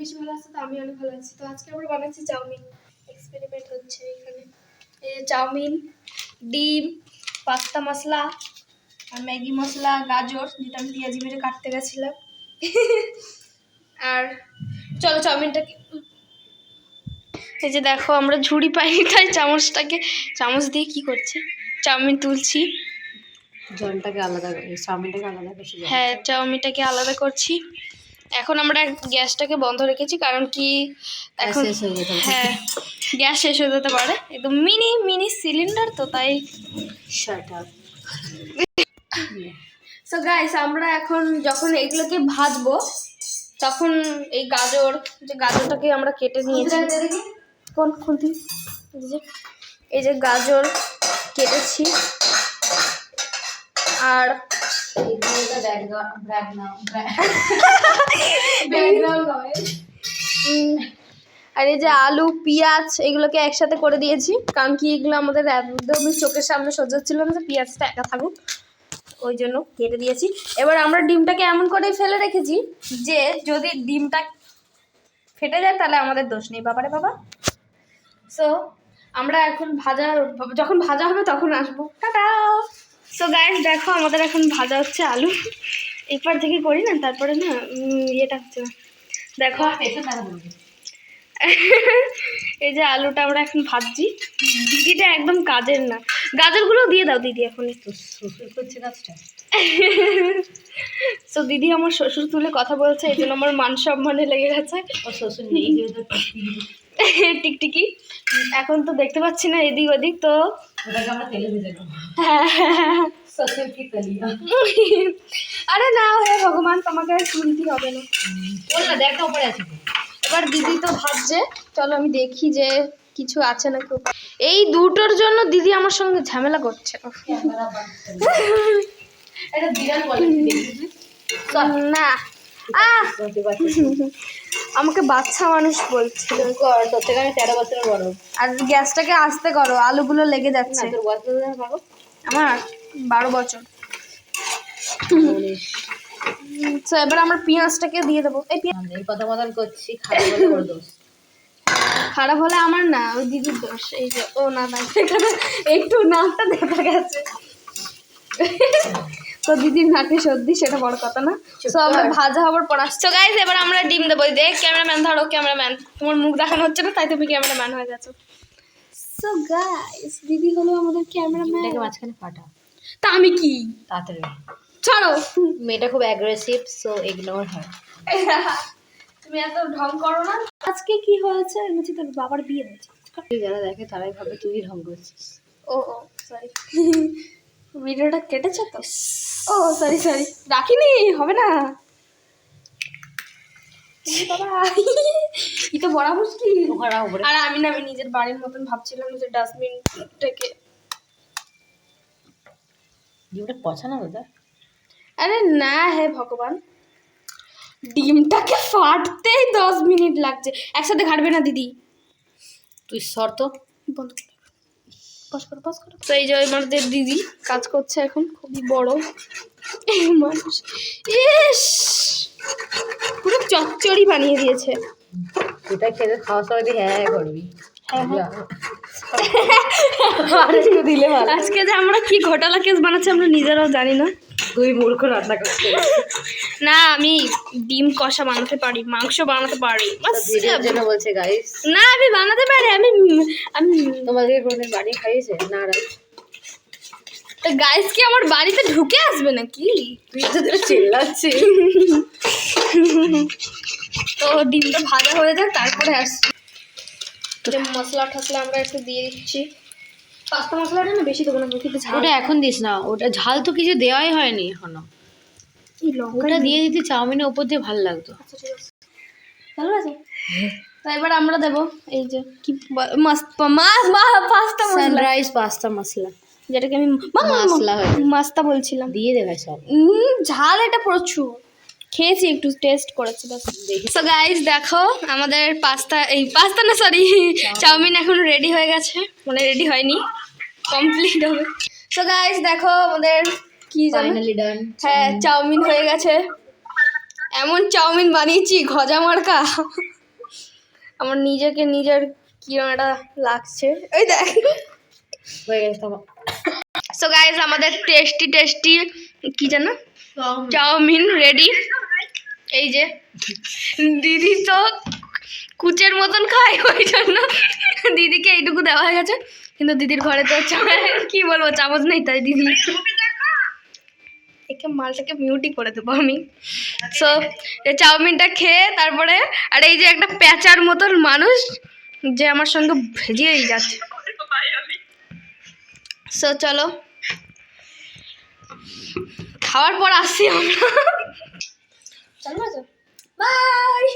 বেশি ভালো আছে, তো আমি অনেক ভালো আছি। তো আজকে আমরা বানাচ্ছি চাউমিন, এক্সপেরিমেন্ট হচ্ছে এখানে। এই চাউমিন, ডিম, পাস্তা মশলা আর ম্যাগি মশলা, গাজর যেটা আমি পেঁয়াজি মেরে কাটতে গেছিলাম। আর চলো চাউমিনটাকে, এই যে দেখো আমরা ঝুড়ি পাইনি তাই চামচ দিয়ে কি করছি, চাউমিন তুলছি। জলটাকে আলাদা, চাউমিনটাকে আলাদা করছি। হ্যাঁ, চাউমিনটাকে আলাদা করছি। এখন আমরা গ্যাসটাকে বন্ধ রেখেছি কারণ কি এখন হ্যাঁ গ্যাস শেষ হয়ে যেতে পারে, একদম মিনি সিলিন্ডার তো তাই। সো গাইস, আমরা এখন যখন এগুলোকে ভাজবো তখন এই গাজরটাকে আমরা কেটে নিয়েছি। কোন খুলতি, এই যে গাজর কেটেছি। আর আর এই যে আলু পেঁয়াজ এগুলোকে একসাথে করে দিয়েছি, কারণ কি এগুলো আমাদের একদমই চোখের সামনে সহ্য হচ্ছিল না যে পেঁয়াজটা একা থাকুক, ওই জন্য কেটে দিয়েছি। এবার আমরা ডিমটাকে এমন করে ফেলে রেখেছি যে যদি ডিমটা ফেটে যায় তাহলে আমাদের দোষ নেই, বাবারে বাবা। সো আমরা এখন যখন ভাজা হবে তখন আসবো, টাটা। সো গাইস দেখো আমাদের এখন ভাজা হচ্ছে আলু, একবার থেকে করি না তারপরে না ইয়েটা হচ্ছে না, দেখো। এই যে আলুটা আমরা এখন ভাজছি, দিদিটা একদম কাজের না, গাজরগুলো দিয়ে দাও দিদি এখন একটু। শ্বশুর করছে কাজটা। তো দিদি আমার শ্বশুর তুলে কথা বলছে, এই জন্য আমার মান সম্মানে লেগে গেছে। ও শ্বশুর নেই টিকটিকি এখন তো দেখতে পাচ্ছি না এদিক ওদিক, তো ওটাকে আমরা তেলে ভেজে দেবো। শ্বশুর কি তেলিয়া। আরে না হে ভগবান, তোমাকে আর শুনতে হবে না, বল না, দেখা উপরে আছে। এবার দিদি তো ভাবছে, চলো আমি দেখি যে কিছু আছে নাকি। এই দুটোর জন্য দিদি আমার সঙ্গে ঝামেলা করছে। না আমাকে বাচ্চা মানুষ বলছে, 13 বছরের বড়। আর গ্যাসটাকে আস্তে করো, আলুগুলো লেগে যাচ্ছে। আমার 12 বছর। তো এবার আমরা পেঁয়াজটাকে দিয়ে দেবো। এই কথা বদল করছি, খারাপ হলে আমার না, ওই দিদির দোষ। এই যে ও না এখানে একটু নাকটা দেখা গেছে, তো দিদির নাকে সর্দি, সেটা বড় কথা না। তো আমরা ভাজা হবার পর আসছো গাইস, এবার আমরা ডিম দেবো। দেখ ক্যামেরাম্যান, ধরো ক্যামেরাম্যান, তোমার মুখ দেখানো হচ্ছে না তাই তুমি ক্যামেরাম্যান হয়ে গেছো। সো গাইস দিদি হলো আমাদের ক্যামেরাম্যান। মাঝখানে ফাটা, তা আমি কি তাড়াতাড়ি ছাড়ো, মেয়েটা খুব অ্যাগ্রেসিভ, সো ইগনোর হয়। তুমি এত ঢং করো না। আজকে কি হয়েছে, বলছি তোর বাবার বিয়ে হয়েছে, যারা দেখে তারাই ভাবে তুই ঢং করছিস। ও সরি, ভিডিওটা কেটেছে তো। ও সরি রাখিনি, হবে না বাবা। ই তো বড় মুশকিল। আর আমি নিজের বাড়ির মতন ভাবছিলাম যে ডাস্টবিনটাকে ডিমটা পছানো দাদা। আরে না হে ভগবান, ডিমটাকে ফাটতেই 10 মিনিট লাগছে, একসাথে ঘাটবে না দিদি। তুই শর্ত বন্ধ করো। তো এই যে আমাদের দিদি কাজ করছে এখন, খুবই বড় মানুষ। ইস পুরো চচ্চড়ি বানিয়ে দিয়েছে। এটা খেতে খাওয়ার সময় হ্যাঁ করবি। আজকে যে আমরা কি ঘোটালা কেস বানাচ্ছি আমরা নিজেরাও জানি না। তুই মূর্খ রান্না করতে না, আমি ডিম কষা বানাতে পারি, মাংস বানাতে পারি। বলছে গাইস, না আমি বানাতে পারি। আমি তোমাদের কোনদিন বাড়ি খাইয়েছে না? তো গাইস কি আমার বাড়িতে ঢুকে আসবে নাকি? তুই তো চিল্লাচ্ছিস। তো ডিমটা ভাজা হয়ে যাক তারপরে আসছি। মশলা টসলা আমরা একটু দিয়ে দিচ্ছি। পাস্তা মশলাটা না বেশি দেবো না, কিন্তু ওটা এখন দিস না, ওটা ঝাল তো কিছু দেওয়াই হয়নি এখনো। ওটা দিয়ে দিতে চাউমিনের উপর দিয়ে ভালো লাগতো। আচ্ছা ঠিক আছে, ভালো আছে। তো এবার আমরা দেবো এই যে কি পাস্তা সানরাইজ পাস্তা মশলা, যেটাকে আমি মাস্তা বলছিলাম, দিয়ে দেবে সব। ঝাল এটা প্রচুর, খেয়েছি একটু টেস্ট করেছি বাস। সো গাইস দেখো আমাদের চাউমিন এখন রেডি হয়ে গেছে, মানে রেডি হয়নি, কমপ্লিট হবে। সো গাইস দেখো আমাদের কি ফাইনালি ডান। হ্যাঁ চাউমিন হয়ে গেছে, এমন চাউমিন বানিয়েছি গজা মার্কা। আমার নিজেকে নিজের কিরম একটা লাগছে, এই দেখ। হয়ে গেছে তোমার সো গাইজ আমাদের টেস্টি টেস্টি কি জানো চাউমিন রেডি। এই যে দিদি তো কুচের মতন খায়, ওই জন্য দিদিকে এইটুকু দেওয়া হয়ে গেছে, কিন্তু দিদির ঘরে তো কি বলবো চামচ নেই, তাই দিদি একে মালটাকে মিউটই করে দেবো আমি। সো এই চাউমিনটা খেয়ে তারপরে, আর এই যে একটা প্যাঁচার মতন মানুষ যে আমার সঙ্গে ভেজিয়েই যাচ্ছে। সো চলো খাওয়ার পর আসছি আমরা। চলো বাই।